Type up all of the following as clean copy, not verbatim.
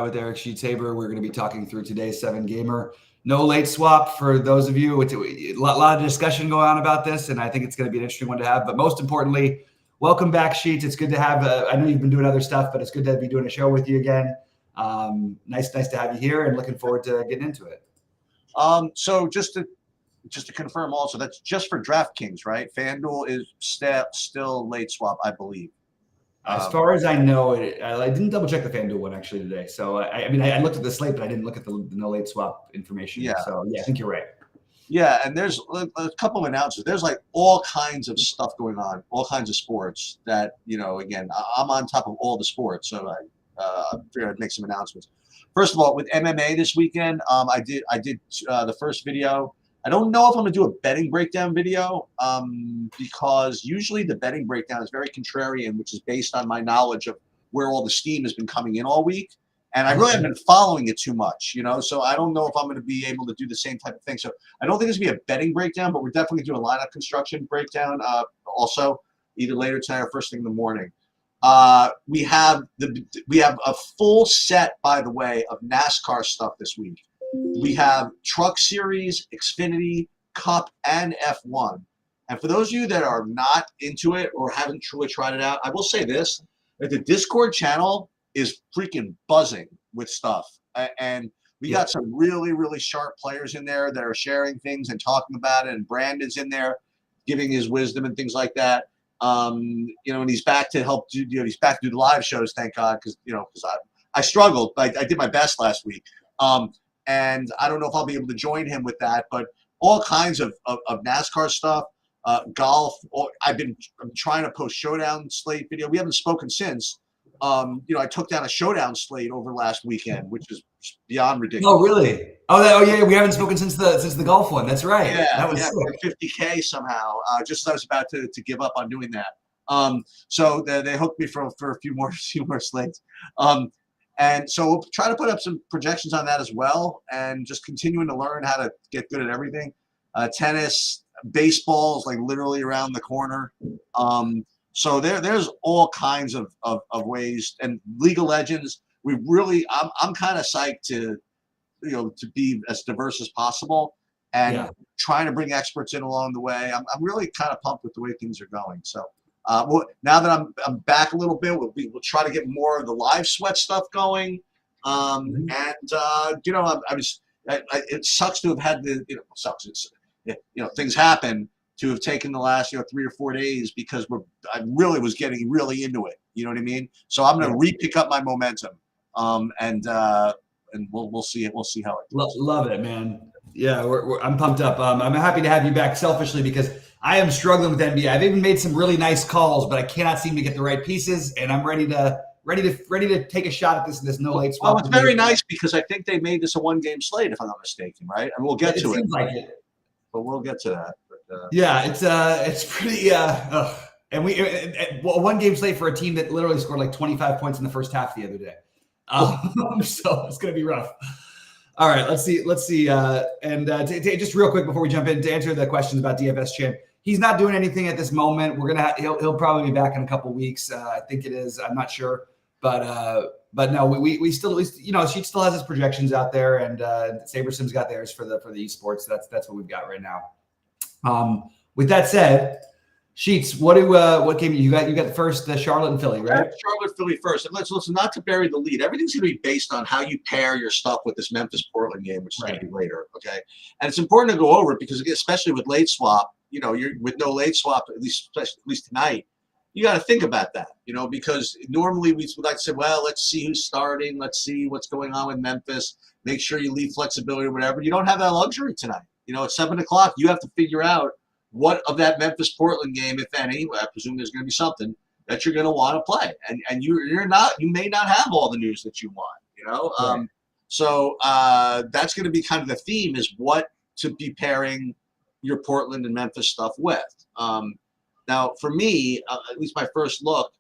with Eric Sheetsaber. We're going to be talking through today's 7-gamer. No late swap for those of you. It's a lot of discussion going on about this, and I think it's going to be an interesting one to have. But most importantly, welcome back, Sheets. It's good to have. I know you've been doing other stuff, but it's good to be doing a show with you again. Nice to have you here, and looking forward to getting into it. So just to confirm, also that's just for DraftKings, right? FanDuel is still late swap, I believe. As far as I know, I didn't double check the FanDuel one actually today. So I mean, I looked at the slate, but I didn't look at the no late swap information. Yeah. So yeah, I think you're right. Yeah, and there's a couple of announcements. There's like all kinds of stuff going on, all kinds of sports that, again, I'm on top of all the sports, so I figured I'd make some announcements. First of all, with MMA this weekend, I did the first video. I don't know if I'm going to do a betting breakdown video because usually the betting breakdown is very contrarian, which is based on my knowledge of where all the steam has been coming in all week. And I really haven't been following it too much, so I don't know if I'm going to be able to do the same type of thing. So I don't think it's going to be a betting breakdown, but we're definitely doing a lineup construction breakdown also, either later tonight or first thing in the morning. We have a full set, by the way, of NASCAR stuff this week. We have Truck Series, Xfinity, Cup, and F1. And for those of you that are not into it or haven't truly tried it out, I will say this, that the Discord channel is freaking buzzing with stuff. And we got some really, really sharp players in there that are sharing things and talking about it. And Brandon's in there giving his wisdom and things like that. And he's back to help do, he's back to do the live shows, thank God, because I struggled. I did my best last week. And I don't know if I'll be able to join him with that, but all kinds of NASCAR stuff, golf. I'm trying to post showdown slate video. We haven't spoken since. I took down a showdown slate over last weekend, which is beyond ridiculous. Oh, really? Oh yeah. We haven't spoken since the golf one. That's right. Yeah, that was for 50K somehow. Just as I was about to give up on doing that. So they hooked me for a few more slates. And so we'll try to put up some projections on that as well, and just continuing to learn how to get good at everything. Tennis, baseball is like literally around the corner. So there's all kinds of ways. And League of Legends, I'm kind of psyched to be as diverse as possible and trying to bring experts in along the way. I'm really kind of pumped with the way things are going. So now that I'm back a little bit, we'll try to get more of the live sweat stuff going. It sucks to have had things happen to have taken the last 3 or 4 days because I really was getting really into it. You know what I mean? So I'm going to pick up my momentum. And we'll see it. We'll see how it goes. Love it, man. Yeah, I'm pumped up. I'm happy to have you back selfishly because I am struggling with NBA. I've even made some really nice calls, but I cannot seem to get the right pieces, and I'm ready to take a shot at this no late swap. Well, it's very nice because I think they made this a 1-game slate, if I'm not mistaken, right? And we'll get to it. Seems like it. But we'll get to that. But, it's pretty. And we 1-game slate for a team that literally scored like 25 points in the first half the other day. So it's going to be rough. All right, let's see. Just real quick before we jump in to answer the questions about DFS champ. He's not doing anything at this moment. He'll probably be back in a couple weeks. I think it is. I'm not sure, but no, we still, she still has his projections out there, and SaberSim's got theirs for the esports. That's what we've got right now. With that said, Sheets, what came you got the first, the Charlotte and Philly, right? Charlotte, Philly first. And let's listen, not to bury the lead. Everything's going to be based on how you pair your stuff with this Memphis-Portland game, which is going to be later, okay? And it's important to go over it because, especially with late swap, you're with no late swap, at least tonight, you got to think about that, because normally we like to say, well, let's see who's starting. Let's see what's going on with Memphis. Make sure you leave flexibility or whatever. You don't have that luxury tonight. At 7 o'clock, you have to figure out what of that Memphis-Portland game, if any, I presume there's going to be something that you're going to want to play, and you may not have all the news that you want, Right. So that's going to be kind of the theme, is what to be pairing your Portland and Memphis stuff with. Now, for me, at least my first look,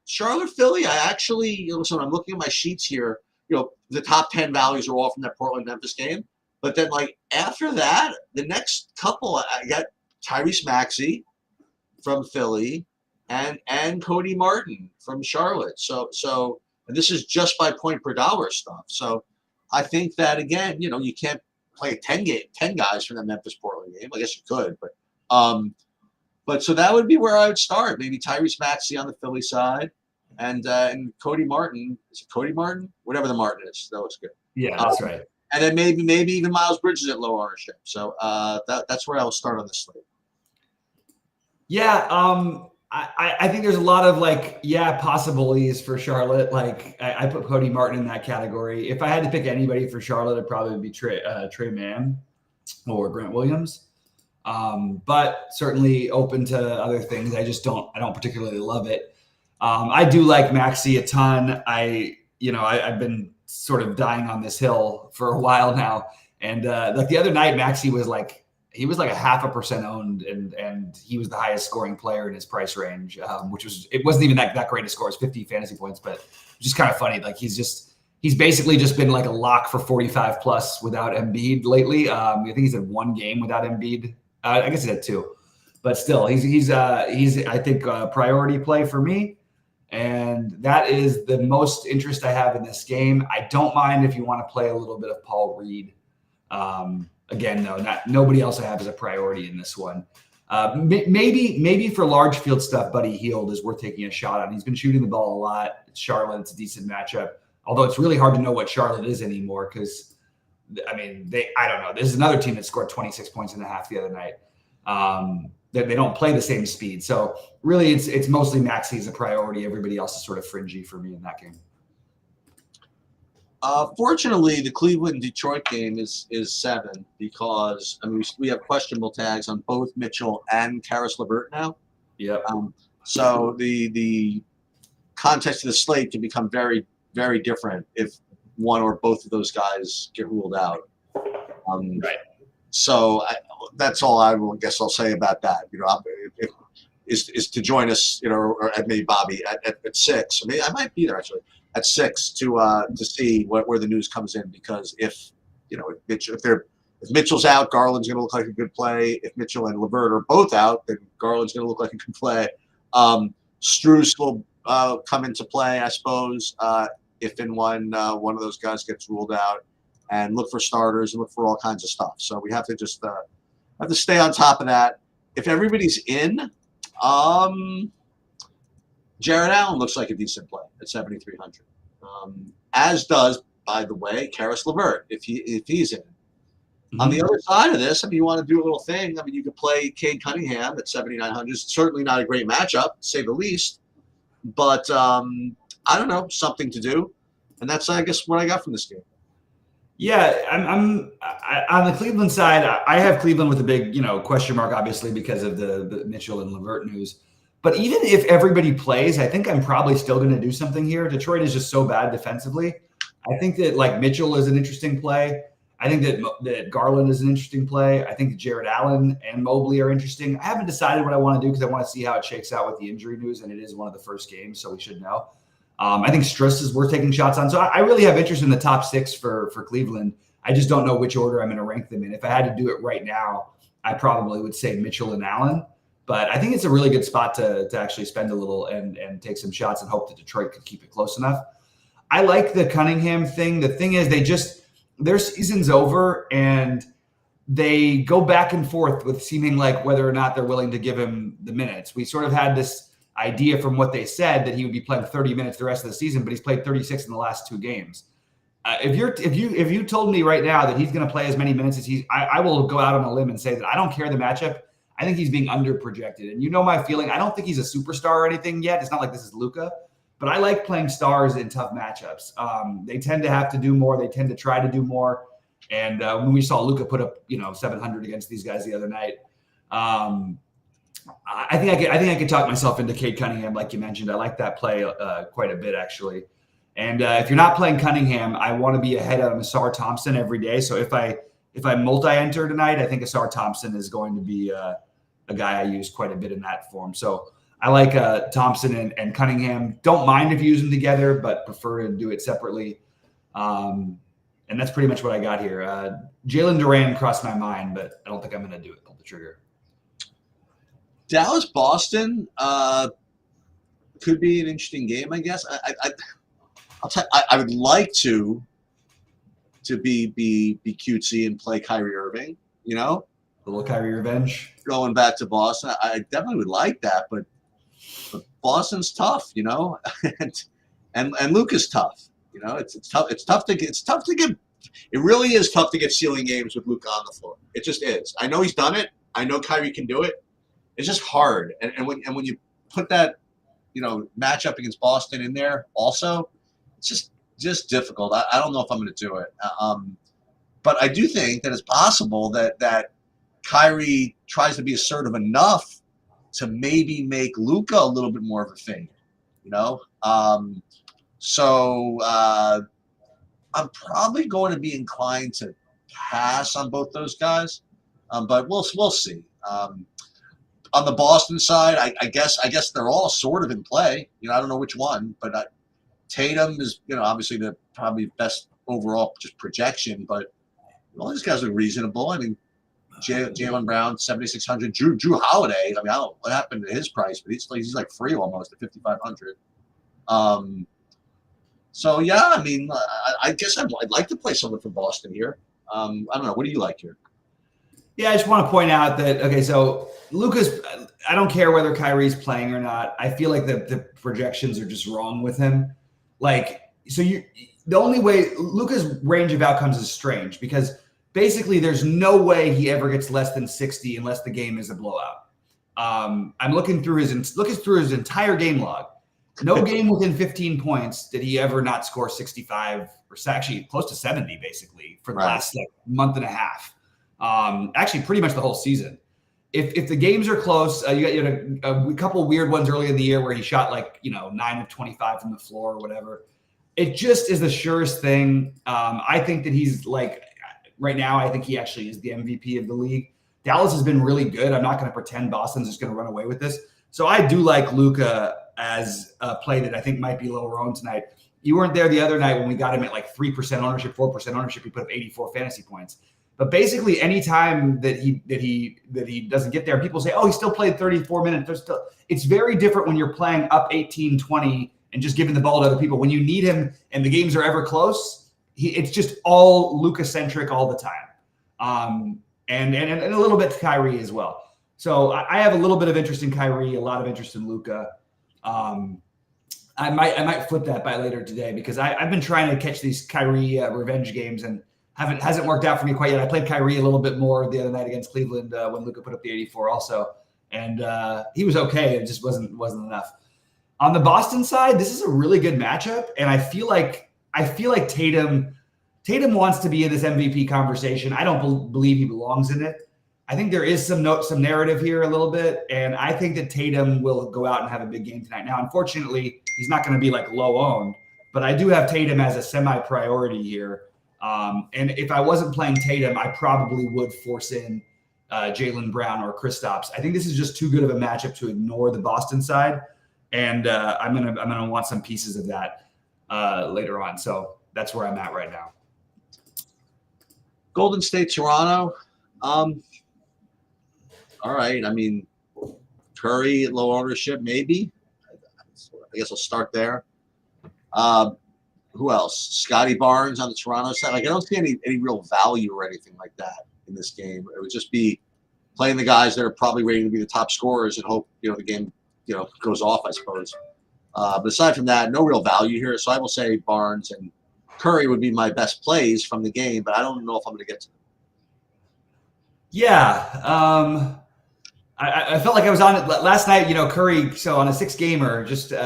Charlotte, Philly, I actually, so I'm looking at my sheets here. The top 10 values are all from that Portland Memphis game. But then, after that, the next couple, I got Tyrese Maxey from Philly and Cody Martin from Charlotte. So And this is just by point per dollar stuff. So I think that, again, you can't play 10 guys from the Memphis Portland game. I guess you could, but so that would be where I would start. Maybe Tyrese Maxey on the Philly side, and Cody Martin. Is it Cody Martin? Whatever the Martin is, that looks good. Yeah, that's right. And then maybe even Miles Bridges at low ownership. So that's where I will start on this slate. Yeah, I think there's a lot of possibilities for Charlotte. Like I put Cody Martin in that category. If I had to pick anybody for Charlotte, it'd probably be Trey Mann or Grant Williams. But certainly open to other things. I don't particularly love it. I do like Maxey a ton. I've been sort of dying on this hill for a while now. And like the other night, Maxey was he was like a 0.5% owned, and he was the highest scoring player in his price range, it wasn't even that great a score. It's 50 fantasy points, but just kind of funny. Like he's basically just been like a lock for 45 plus without Embiid lately. I think he's had one game without Embiid. I guess he had two, but still he's I think a priority play for me. And that is the most interest I have in this game. I don't mind if you want to play a little bit of Paul Reed. Again, though, nobody else I have as a priority in this one. Maybe for large field stuff, Buddy Hield is worth taking a shot on. He's been shooting the ball a lot. It's Charlotte. It's a decent matchup. Although it's really hard to know what Charlotte is anymore because, I don't know. This is another team that scored 26 points in the half the other night. They don't play the same speed. So really, it's mostly Maxey as a priority. Everybody else is sort of fringy for me in that game. Fortunately, the Cleveland-Detroit game is 7 because we have questionable tags on both Mitchell and Karis LeVert now. Yep. So the context of the slate can become very, very different if one or both of those guys get ruled out. Right. So that's all I guess I'll say about that. Is to join us, or maybe Bobby at 6. I might be there actually at 6 to see where the news comes in, because if Mitchell's out, Garland's going to look like a good play. If Mitchell and LeVert are both out, then Garland's going to look like a good play. Strus will come into play, I suppose, if and when one of those guys gets ruled out, and look for starters and look for all kinds of stuff. So we have to just have to stay on top of that. If everybody's in, Jared Allen looks like a decent play at 7,300. As does, by the way, Karis LeVert if he's in. Mm-hmm. On the other side of this, you want to do a little thing. You could play Cade Cunningham at 7,900. Certainly not a great matchup, to say the least. But I don't know, something to do. And that's, I guess, what I got from this game. Yeah, I'm on the Cleveland side. I have Cleveland with a big, question mark, obviously, because of the Mitchell and LeVert news. But even if everybody plays, I think I'm probably still going to do something here. Detroit is just so bad defensively. I think that Mitchell is an interesting play. I think that Garland is an interesting play. I think that Jared Allen and Mobley are interesting. I haven't decided what I want to do because I want to see how it shakes out with the injury news, and it is one of the first games, so we should know. I think Strus is worth taking shots on. So I really have interest in the top 6 for Cleveland. I just don't know which order I'm going to rank them in. If I had to do it right now, I probably would say Mitchell and Allen. But I think it's a really good spot to actually spend a little and take some shots and hope that Detroit could keep it close enough. I like the Cunningham thing. The thing is their season's over and they go back and forth with seeming like whether or not they're willing to give him the minutes. We sort of had this idea from what they said that he would be playing 30 minutes the rest of the season, but he's played 36 in the last 2 games. If you told me right now that he's going to play as many minutes as I will go out on a limb and say that I don't care the matchup. I think he's being underprojected. And my feeling. I don't think he's a superstar or anything yet. It's not like this is Luka, but I like playing stars in tough matchups. They tend to have to do more. They tend to try to do more. And when we saw Luka put up, 700 against these guys the other night, I think I could talk myself into Cade Cunningham, like you mentioned. I like that play quite a bit, actually. And if you're not playing Cunningham, I want to be ahead of Asar Thompson every day. So if I multi-enter tonight, I think Asar Thompson is going to be a guy I use quite a bit in that form. So I like Thompson and Cunningham. Don't mind if you use them together, but prefer to do it separately. And that's pretty much what I got here. Jalen Duran crossed my mind, but I don't think I'm going to do it. Pull the trigger. Dallas-Boston could be an interesting game, I guess. I would like to be cutesy and play Kyrie Irving. You know, A little Kyrie revenge. going back to Boston, I definitely would like that, but Boston's tough. You know, and Luka's tough. You know, it's tough. It's tough to get. It really is tough to get ceiling games with Luka on the floor. It just is. I know he's done it. I know Kyrie can do it. It's just hard. And when you put that, matchup against Boston in there also, it's just difficult. I don't know if I'm going to do it. But I do think that it's possible that Kyrie tries to be assertive enough to maybe make Luka a little bit more of a fade. I'm probably going to be inclined to pass on both those guys, but we'll see. On the Boston side, I guess they're all sort of in play. I don't know which one, but Tatum is obviously the probably best overall just projection, but all these guys are reasonable. I mean, Jaylen Brown 7,600, Drew Holiday. I mean, I don't know what happened to his price, but he's like free almost at 5,500. So yeah, I mean, I guess I'd like to play someone from Boston here. I don't know. What do you like here? Yeah, I just want to point out that, okay, so Luka's, I don't care whether Kyrie's playing or not. I feel like the projections are just wrong with him. The only way Luka's range of outcomes is strange because basically there's no way he ever gets less than 60 unless the game is a blowout. I'm looking through his entire game log. No game within 15 points did he ever not score 65 or actually close to 70 basically for the last month and a half. Actually pretty much the whole season. If the games are close, you got a couple weird ones early in the year where he shot 9 of 25 from the floor or whatever. It just is the surest thing. I think that he's right now, I think he actually is the MVP of the league. Dallas has been really good. I'm not going to pretend Boston's just going to run away with this. So I do like Luka as a play that I think might be lower owned tonight. You weren't there the other night when we got him at 3% ownership, 4% ownership. He put up 84 fantasy points. But basically, any time that he doesn't get there, people say, "Oh, he still played 34 minutes." It's very different when you're playing up 18-20 and just giving the ball to other people. When you need him and the games are ever close, it's just all Luka centric all the time, and a little bit to Kyrie as well. So I have a little bit of interest in Kyrie, a lot of interest in Luka. I might flip that by later today because I've been trying to catch these Kyrie revenge games and hasn't worked out for me quite yet. I played Kyrie a little bit more the other night against Cleveland when Luka put up the 84 also, and he was okay. It just wasn't enough. On the Boston side, this is a really good matchup, and I feel like Tatum wants to be in this MVP conversation. I don't believe he belongs in it. I think there is some narrative here a little bit, and I think that Tatum will go out and have a big game tonight. Now, unfortunately, he's not going to be low owned, but I do have Tatum as a semi-priority here. And if I wasn't playing Tatum, I probably would force in Jaylen Brown or Kristaps. I think this is just too good of a matchup to ignore the Boston side, and I'm gonna want some pieces of that later on. So that's where I'm at right now. Golden State, Toronto. All right. I mean, Curry at low ownership, maybe. I guess I'll start there. Who else? Scotty Barnes on the Toronto side. I don't see any real value or anything like that in this game. It would just be playing the guys that are probably rated to be the top scorers and hope the game goes off, I suppose. But aside from that, no real value here. So I will say Barnes and Curry would be my best plays from the game, but I don't know if I'm going to get to them. Yeah. I felt like I was on it last night, Curry. So on a 6-gamer,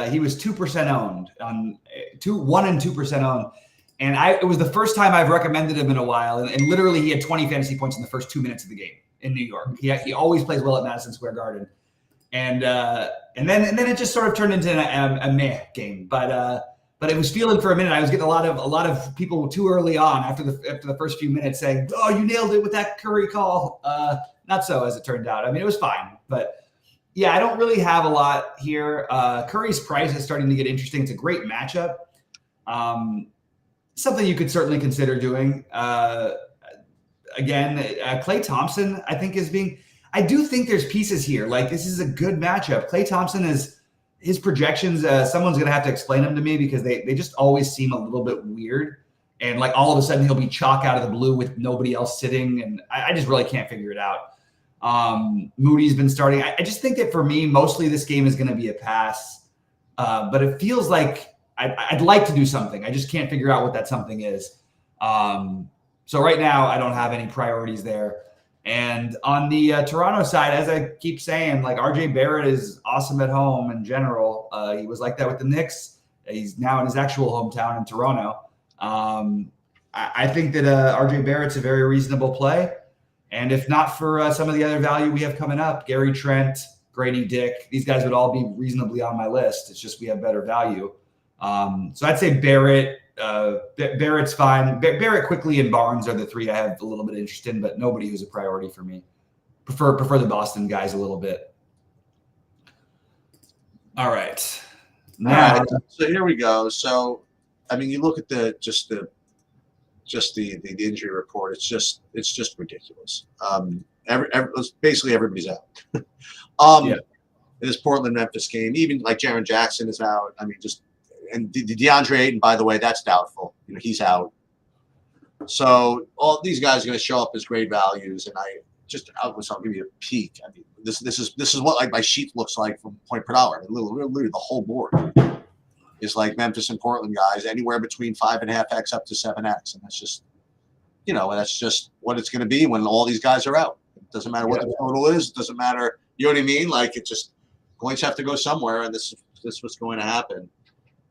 he was 2% owned on 1 and 2% owned. And it was the first time I've recommended him in a while. And literally he had 20 fantasy points in the first 2 minutes of the game in New York. He always plays well at Madison Square Garden. And then it just sort of turned into a meh game. But it was feeling for a minute. I was getting a lot of people too early on after the first few minutes saying, "Oh, you nailed it with that Curry call." Not so, as it turned out. I mean, it was fine, but yeah, I don't really have a lot here. Curry's price is starting to get interesting. It's a great matchup. Something you could certainly consider doing. Again, Klay Thompson, I think I do think there's pieces here. This is a good matchup. Klay Thompson his projections, someone's going to have to explain them to me because they just always seem a little bit weird. And like all of a sudden he'll be chalk out of the blue with nobody else sitting. And I just really can't figure it out. Moody's been starting. I just think that for me, mostly this game is going to be a pass. But it feels like I'd like to do something. I just can't figure out what that something is. So right now I don't have any priorities there. And on the Toronto side, as I keep saying, like RJ Barrett is awesome at home in general. He was like that with the Knicks. He's now in his actual hometown in Toronto. I think that RJ Barrett's a very reasonable play. And if not for some of the other value we have coming up, Gary Trent, Grady Dick, these guys would all be reasonably on my list. It's just we have better value. So I'd say Barrett. Barrett's fine. Barrett, Quickly, and Barnes are the three I have a little bit interest in, but nobody who's a priority for me. Prefer the Boston guys a little bit. All right. Now, so here we go. So, I mean, you look at the injury report. It's just ridiculous. Basically everybody's out. In this Portland-Memphis game, even like Jaren Jackson is out. I mean, and DeAndre Ayton, by the way, that's doubtful. He's out. So all these guys are going to show up as great values, and I'll give you a peek. I mean, this is what like my sheet looks like from point per dollar. I mean, literally the whole board is like Memphis and Portland guys, anywhere between 5.5x up to 7x, and that's just what it's going to be when all these guys are out. It doesn't matter what the total is. It doesn't matter. You know what I mean? Like it just points have to go somewhere, and this is what's going to happen.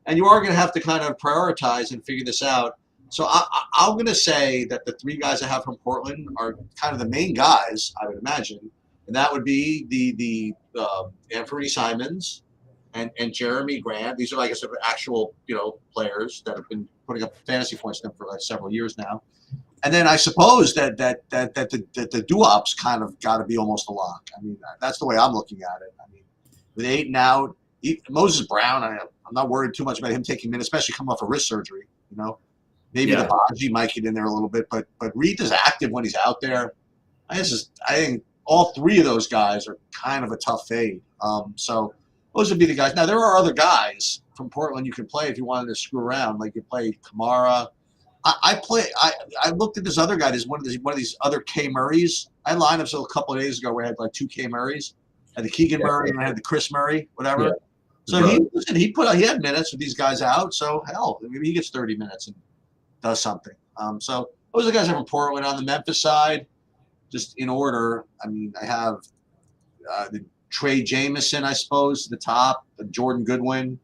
And you are going to have to kind of prioritize and figure this out. So I'm going to say that the three guys I have from Portland are kind of the main guys, I would imagine. And that would be the Anthony Simons and Jeremy Grant. These are, like I said, actual players that have been putting up fantasy points for them for like several years now. And then I suppose that the duops kind of got to be almost a lock. I mean, that's the way I'm looking at it. I mean, with Ayton out, Moses Brown, I'm not worried too much about him taking minutes, especially coming off a wrist surgery. Maybe the Baji might get in there a little bit, but Reed is active when he's out there. I think all three of those guys are kind of a tough fade. So those would be the guys. Now there are other guys from Portland you can play if you wanted to screw around, like you play Kamara. I looked at this other guy as one of these other K Murrays. I had lineups a couple of days ago where I had like two K Murrays. I had the Keegan Murray and I had the Chris Murray, whatever. Yeah. So he had minutes with these guys out. So hell, maybe he gets 30 minutes and does something. So those are the guys from Portland. On the Memphis side, just in order. I mean, I have the Trey Jamison, I suppose, the top, Jordan Goodwin,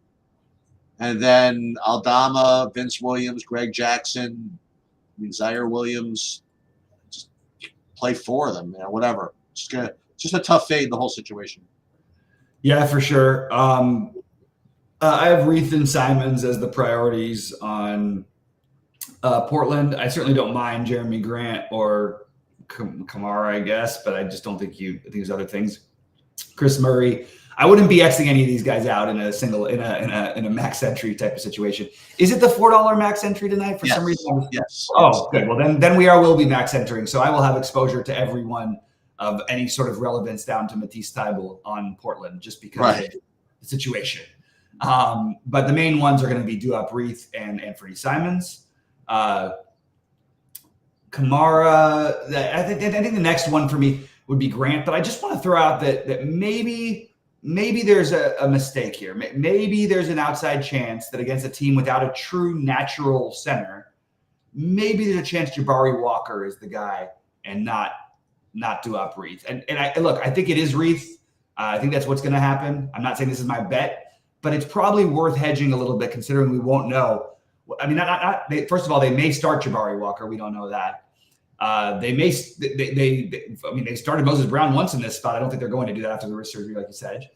and then Aldama, Vince Williams, Greg Jackson, Zaire Williams. Just play four of them, whatever. Just a tough fade, the whole situation. Yeah, for sure. I have Reith and Simons as the priorities on Portland. I certainly don't mind Jeremy Grant or Kamara, I guess, but I just don't think I think there's other things. Chris Murray. I wouldn't be Xing any of these guys out in a max entry type of situation. Is it the $4 max entry tonight for some reason? Yes. Oh, good. Well, then will be max entering. So I will have exposure to everyone of any sort of relevance down to Matisse Thybulle on Portland just because of the situation. But the main ones are going to be Duop Reith and Anthony Simons. Kamara, I think the next one for me would be Grant, but I just want to throw out that maybe there's a mistake here. Maybe there's an outside chance that against a team without a true natural center, maybe there's a chance Jabari Walker is the guy and not Duop Reith. And I think it is Reith. I think that's what's going to happen. I'm not saying this is my bet, but it's probably worth hedging a little bit considering we won't know. I mean, first of all, they may start Jabari Walker. We don't know that. They started Moses Brown once in this spot. I don't think they're going to do that after the wrist surgery, like you said.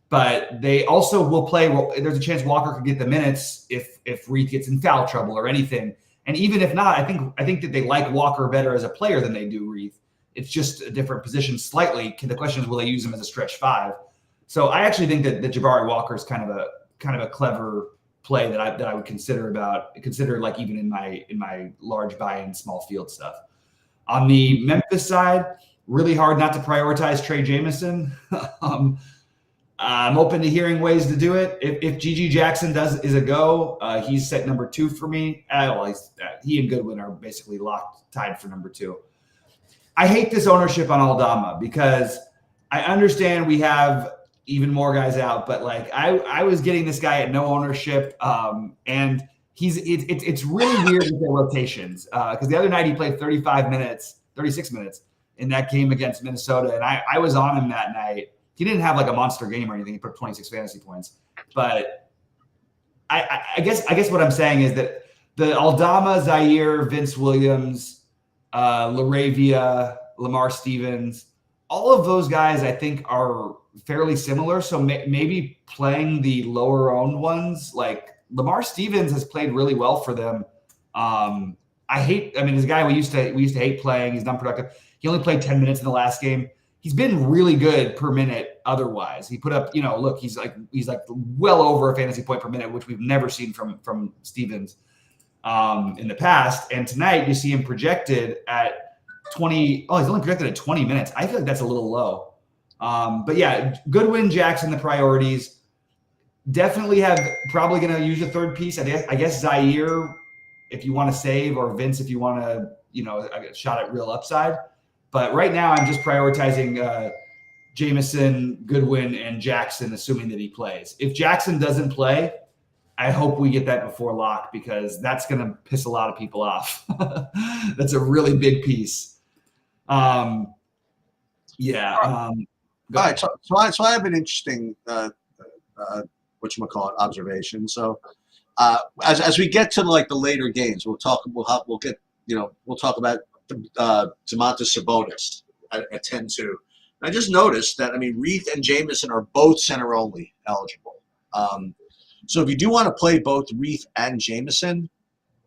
But they also will play. Well, there's a chance Walker could get the minutes if Reith gets in foul trouble or anything. And even if not, I think that they like Walker better as a player than they do Reith. It's just a different position slightly. The question is, will they use him as a stretch five? So I actually think that Jabari Walker is kind of a clever play that I would consider like even in my large buy-in small field stuff. On the Memphis side, really hard not to prioritize Trey Jamison. I'm open to hearing ways to do it. If GG Jackson is a go, he's set number 2 for me. He and Goodwin are basically tied for number 2. I hate this ownership on Aldama because I understand we have even more guys out, but like I was getting this guy at no ownership, and it's really weird with their rotations because the other night he played 36 minutes in that game against Minnesota, and I was on him that night. He didn't have like a monster game or anything. He put up 26 fantasy points, but I guess what I'm saying is that the Aldama, Zaire, Vince Williams, Laravia, Lamar Stevens, all of those guys I think are fairly similar. So maybe playing the lower owned ones, like Lamar Stevens has played really well for them. He's a guy we used to hate playing. He's non-productive. He only played 10 minutes in the last game. He's been really good per minute otherwise. He put up, he's like well over a fantasy point per minute, which we've never seen from Stevens in the past. And tonight you see him projected at 20. Oh, he's only projected at 20 minutes. I feel like that's a little low. But yeah, Goodwin, Jackson, the priorities. Definitely probably going to use a third piece. I guess Zaire, if you want to save, or Vince, if you want to, a shot at real upside. But right now I'm just prioritizing Jameson, Goodwin, and Jackson, assuming that he plays. If Jackson doesn't play, I hope we get that before lock because that's going to piss a lot of people off. That's a really big piece. All right. So I have an interesting observation. So as we get to like the later games, we'll talk about Domantas Sabonis at 10-2. I just noticed that Reith and Jamison are both center only eligible. So if you do want to play both Reith and Jamison,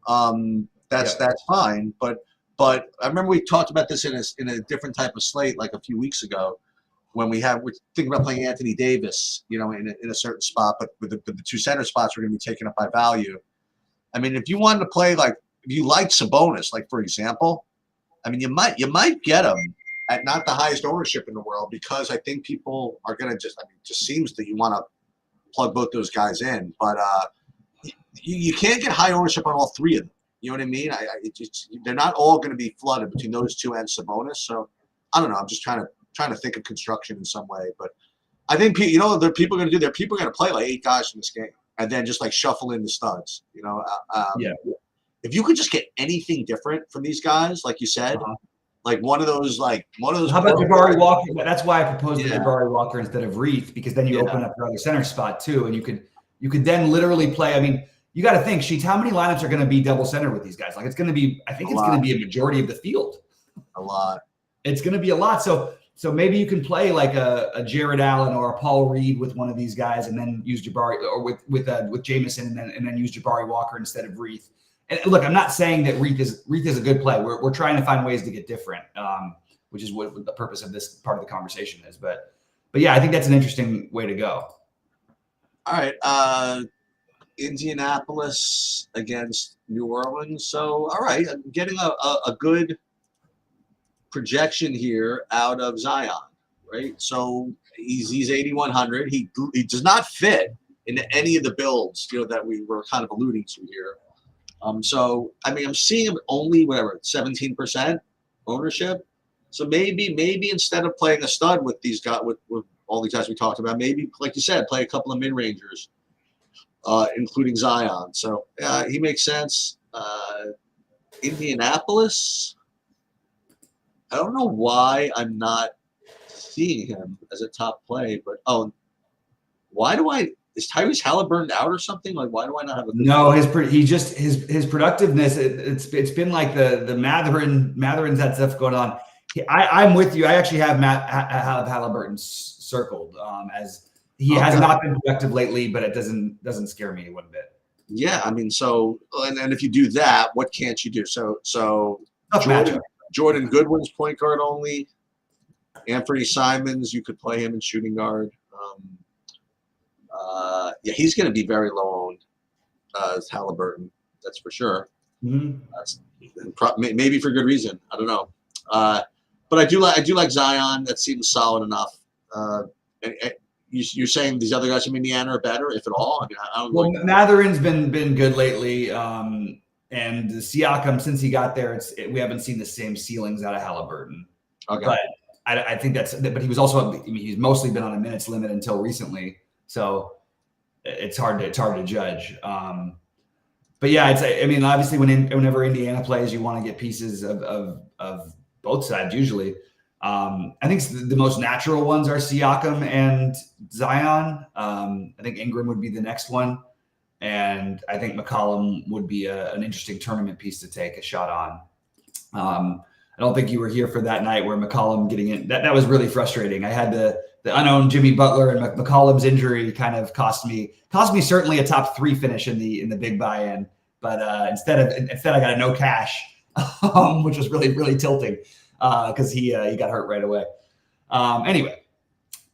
that's fine. But I remember we talked about this in a different type of slate like a few weeks ago when we're thinking about playing Anthony Davis, in a certain spot, but with the 2 center spots are going to be taken up by value. If you wanted to play if you like Sabonis, like for example, you might get him at not the highest ownership in the world because I think people are going to it just seems that you want to plug both those guys in, but you can't get high ownership on all 3 of them. You know what I mean? They're not all going to be flooded between those 2 and Sabonis. So I don't know. I'm just trying to think of construction in some way, but I think people are going to play like 8 guys in this game and then just like shuffle in the studs. If you could just get anything different from these guys, like you said, like one of those. How about Jabari Walker? That's why I proposed the Jabari Walker instead of Reith, because then you open up your other center spot too, and you could then literally play. You got to think, Sheets, how many lineups are going to be double center with these guys? Like it's going to be, I think it's going to be a majority of the field. A lot. It's going to be a lot. So maybe you can play like a Jared Allen or a Paul Reed with one of these guys, and then use Jabari, or with Jameson, and then use Jabari Walker instead of Reith. And look, I'm not saying that Reith is a good play. We're trying to find ways to get different, which is what the purpose of this part of the conversation is. But yeah, I think that's an interesting way to go. All right, Indianapolis against New Orleans. So all right, I'm getting a good projection here out of Zion, right? So he's 8,100. He does not fit into any of the builds that we were kind of alluding to here. So I'm seeing him only 17% ownership. So maybe instead of playing a stud with these guys, with all these guys we talked about, maybe like you said, play a couple of mid-rangers, including Zion. So he makes sense. Indianapolis, I don't know why I'm not seeing him as a top play, but is Tyrese Halliburton out or something? Like, why do I not have a good No, his productiveness. It's been like the Mathurin's that stuff going on. I'm with you. I actually have Halliburton circled as he has not been productive lately, but it doesn't scare me one bit. Yeah, so and if you do that, what can't you do? So Jordan Goodwin's point guard only. Anthony Simons, you could play him in shooting guard. He's going to be very low owned as Halliburton. That's for sure. Mm-hmm. That's maybe for good reason. I don't know. But I do like Zion. That seems solid enough. And you're saying these other guys from Indiana are better, if at all? I mean, I don't Well, Matherin's been good lately, and Siakam, since he got there, we haven't seen the same ceilings out of Halliburton. Okay. But I think but he was also, I mean, he's mostly been on a minutes limit until recently, so it's hard to judge. But yeah, I mean, obviously whenever Indiana plays, you want to get pieces of both sides usually. I think the most natural ones are Siakam and Zion. I think Ingram would be the next one. And I think McCollum would be an interesting tournament piece to take a shot on. I don't think you were here for that night where McCollum getting in. That was really frustrating. I had the unknown Jimmy Butler, and McCollum's injury kind of cost me certainly a top 3 finish in the big buy-in. But instead I got a no cash, which was really, really tilting. Because he got hurt right away. Anyway,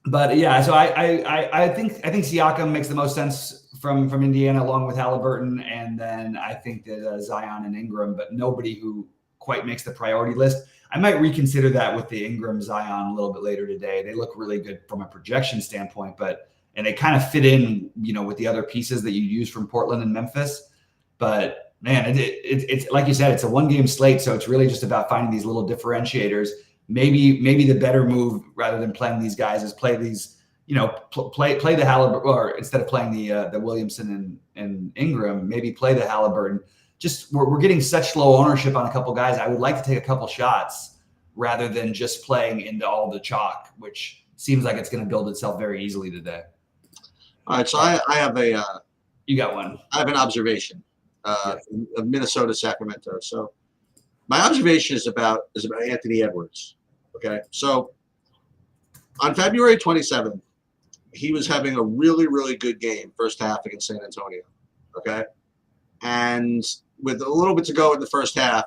but yeah, so I think Siakam makes the most sense from Indiana along with Halliburton, and then I think that Zion and Ingram, but nobody who quite makes the priority list. I might reconsider that with the Ingram Zion a little bit later today. They look really good from a projection standpoint, and they kind of fit in, with the other pieces that you use from Portland and Memphis, but. Man, it's like you said, it's a 1-game slate, so it's really just about finding these little differentiators. Maybe the better move rather than playing these guys is play these, play the Halliburton, or instead of playing the Williamson and Ingram, maybe play the Halliburton. Just we're getting such low ownership on a couple guys. I would like to take a couple shots rather than just playing into all the chalk, which seems like it's going to build itself very easily today. All right, so I have you got one. I have an observation. Of Minnesota, Sacramento. So my observation is about Anthony Edwards. Okay. So on February 27th, he was having a really, really good game, first half against San Antonio. Okay. And with a little bit to go in the first half,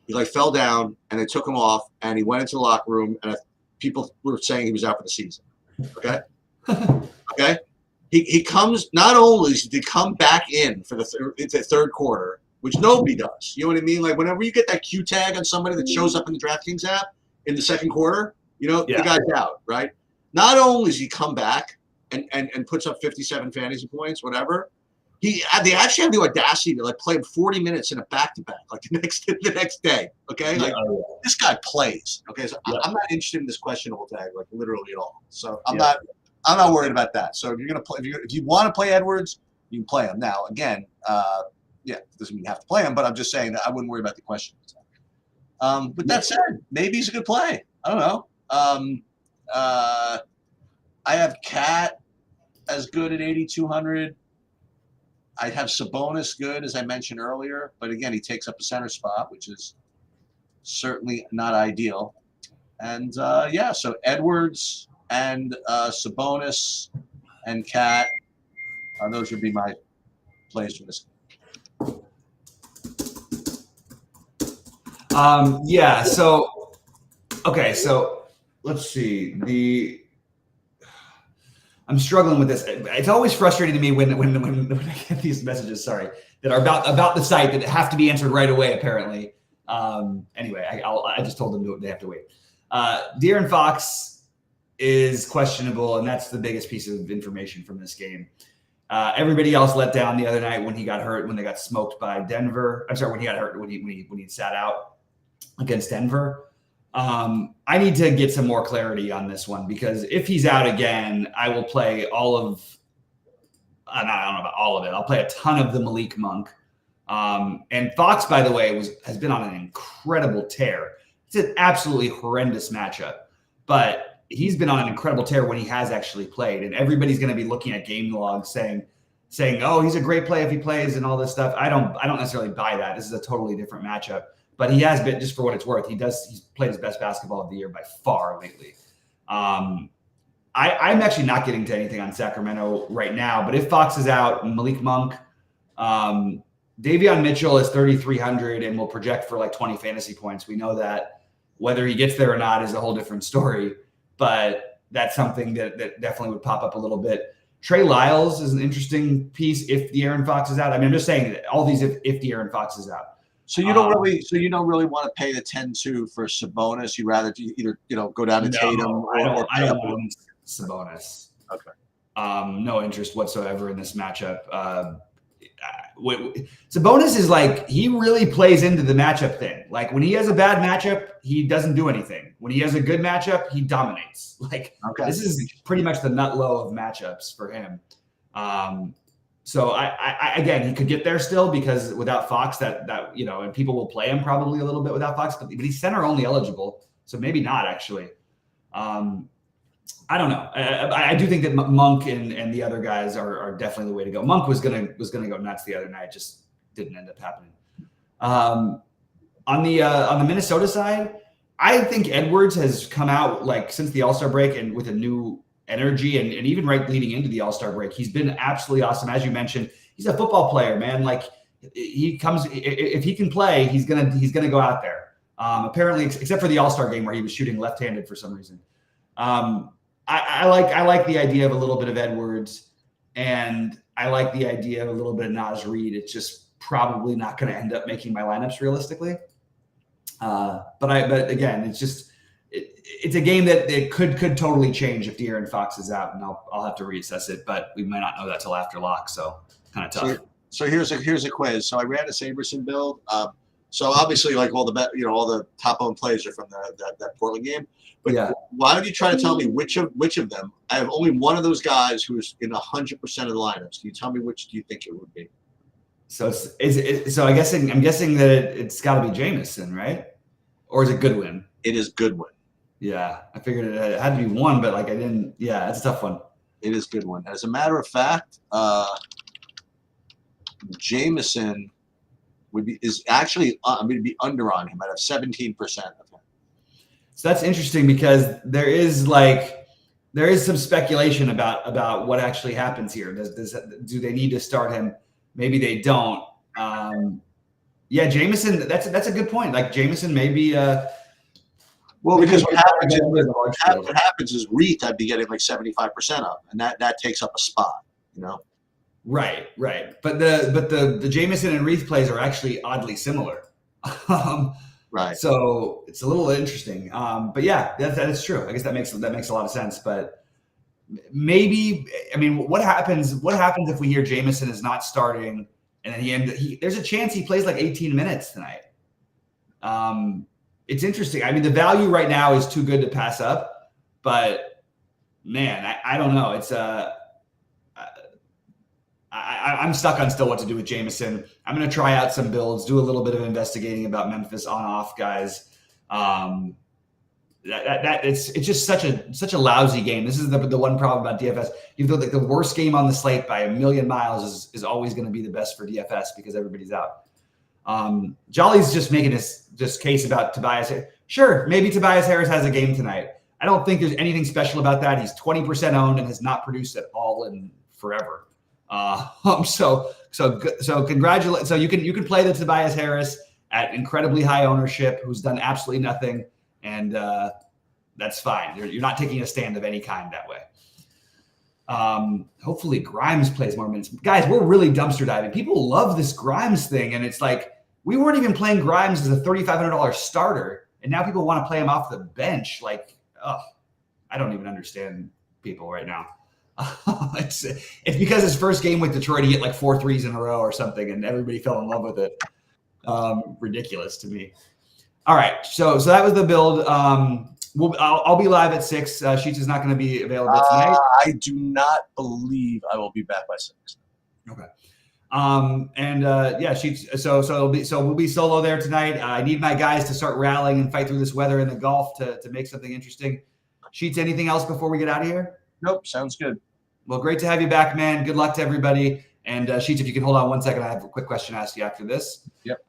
he fell down and they took him off and he went into the locker room and people were saying he was out for the season. Okay. Okay. He comes, not only did he come back in for the third quarter, which nobody does. You know what I mean? Like whenever you get that Q tag on somebody that shows up in the DraftKings app in the second quarter, the guy's out, right? Not only does he come back and puts up 57 fantasy points, whatever, they actually have the audacity to play him 40 minutes in a back-to-back, the next day. Okay, this guy plays. Okay, so I'm not interested in this questionable tag, literally at all. So I'm not worried about that. So if you're gonna play, if you want to play Edwards, you can play him. Now, again, it doesn't mean you have to play him, but I'm just saying that I wouldn't worry about the question. But that said, maybe he's a good play. I don't know. I have Cat as good at 8,200. I have Sabonis good, as I mentioned earlier, but again, he takes up a center spot, which is certainly not ideal. And so Edwards and Sabonis and Cat, those would be my plays for this. So let's see. I'm struggling with this. It's always frustrating to me when I get these messages, that are about the site that have to be answered right away, apparently. Anyway, I just told them they have to wait. De'Aaron Fox is questionable, and that's the biggest piece of information from this game. Everybody else let down the other night when he got hurt, when they got smoked by Denver. I'm sorry, when he got hurt, when he sat out against Denver. I need to get some more clarity on this one, because if he's out again, I will play I don't know about all of it. I'll play a ton of the Malik Monk. And Fox, by the way, has been on an incredible tear. It's an absolutely horrendous matchup, but he's been on an incredible tear when he has actually played. And everybody's going to be looking at game logs saying, oh, he's a great play if he plays and all this stuff. I don't necessarily buy that. This is a totally different matchup. But he has been, just for what it's worth, he's played his best basketball of the year by far lately. I'm actually not getting to anything on Sacramento right now, but if Fox is out, Malik Monk, Davion Mitchell is 3,300 and will project for 20 fantasy points. We know that. Whether he gets there or not is a whole different story, but that's something that definitely would pop up a little bit. Trey Lyles is an interesting piece if De'Aaron Fox is out. I mean, I'm just saying that all these if De'Aaron Fox is out. So you don't really want to pay the 10-2 for Sabonis. You rather either go down to Tatum or I don't want Sabonis. Okay. No interest whatsoever in this matchup. Sabonis is like, he really plays into the matchup thing. Like when he has a bad matchup, he doesn't do anything. When he has a good matchup, he dominates. Like this is pretty much the nut low of matchups for him. So I again, he could get there still because without Fox, that and people will play him probably a little bit without Fox, but he's center only eligible, so maybe not actually. I don't know. I do think that Monk and the other guys are definitely the way to go. Monk was gonna go nuts the other night, just didn't end up happening. On the Minnesota side, I think Edwards has come out like since the All-Star break and with a new energy and even right leading into the All-Star break, he's been absolutely awesome. As you mentioned, he's a football player, man. Like he comes, if he can play, he's gonna go out there. Apparently, except for the All-Star game where he was shooting left-handed for some reason. I like the idea of a little bit of Edwards, and I like the idea of a little bit of Naz Reid. It's just probably not going to end up making my lineups realistically. But again, it's a game that it could totally change if De'Aaron Fox is out, and I'll have to reassess it. But we might not know that till after lock, so kind of tough. So here's a quiz. So I ran a Saberson build. So obviously, like all the top owned plays are from that Portland game. But yeah, why don't you try to tell me which of them? I have only one of those guys who's in 100% of the lineups. Can you tell me which do you think it would be? So I'm guessing that it's got to be Jamison, right? Or is it Goodwin? It is Goodwin. Yeah, I figured it had to be one, but like I didn't. Yeah, it's a tough one. It is Goodwin. As a matter of fact, Jamison is actually I'm going to be under on him. I have 17% of him. So that's interesting because there is some speculation about what actually happens here. Do they need to start him? Maybe they don't. Yeah, Jamison. That's a good point. Like Jamison, maybe. Well, because what happens is Reed I'd be getting like 75% of, and that takes up a spot. Right. But the Jamison and Reed plays are actually oddly similar. Right. So it's a little interesting. But yeah, that is true. I guess that makes a lot of sense. But maybe, I mean, what happens if we hear Jamison is not starting and then there's a chance he plays like 18 minutes tonight. It's interesting. I mean, the value right now is too good to pass up, but man, I don't know. It's I'm stuck on still what to do with Jamison. I'm going to try out some builds, do a little bit of investigating about Memphis on-off guys. It's just such a lousy game. This is the one problem about DFS. You feel like the worst game on the slate by a million miles is always going to be the best for DFS because everybody's out. Jolly's just making this case about Tobias. Sure, maybe Tobias Harris has a game tonight. I don't think there's anything special about that. He's 20% owned and has not produced at all in forever. So congratulate. So you can play the Tobias Harris at incredibly high ownership, who's done absolutely nothing, and that's fine. You're not taking a stand of any kind that way. Hopefully Grimes plays more minutes. Guys, we're really dumpster diving. People love this Grimes thing, and it's like we weren't even playing Grimes as a $3,500 starter, and now people want to play him off the bench. Like, I don't even understand people right now. It's because his first game with Detroit, he hit like 4 threes in a row or something, and everybody fell in love with it. Ridiculous to me. All right, so that was the build. I'll be live at 6. Sheets is not going to be available tonight. I do not believe I will be back by 6. Okay. Yeah, Sheets. So we'll be solo there tonight. I need my guys to start rallying and fight through this weather in the Gulf to make something interesting. Sheets, anything else before we get out of here? Nope, sounds good. Well, great to have you back, man. Good luck to everybody. And Sheets, if you can hold on 1 second, I have a quick question to ask you after this. Yep.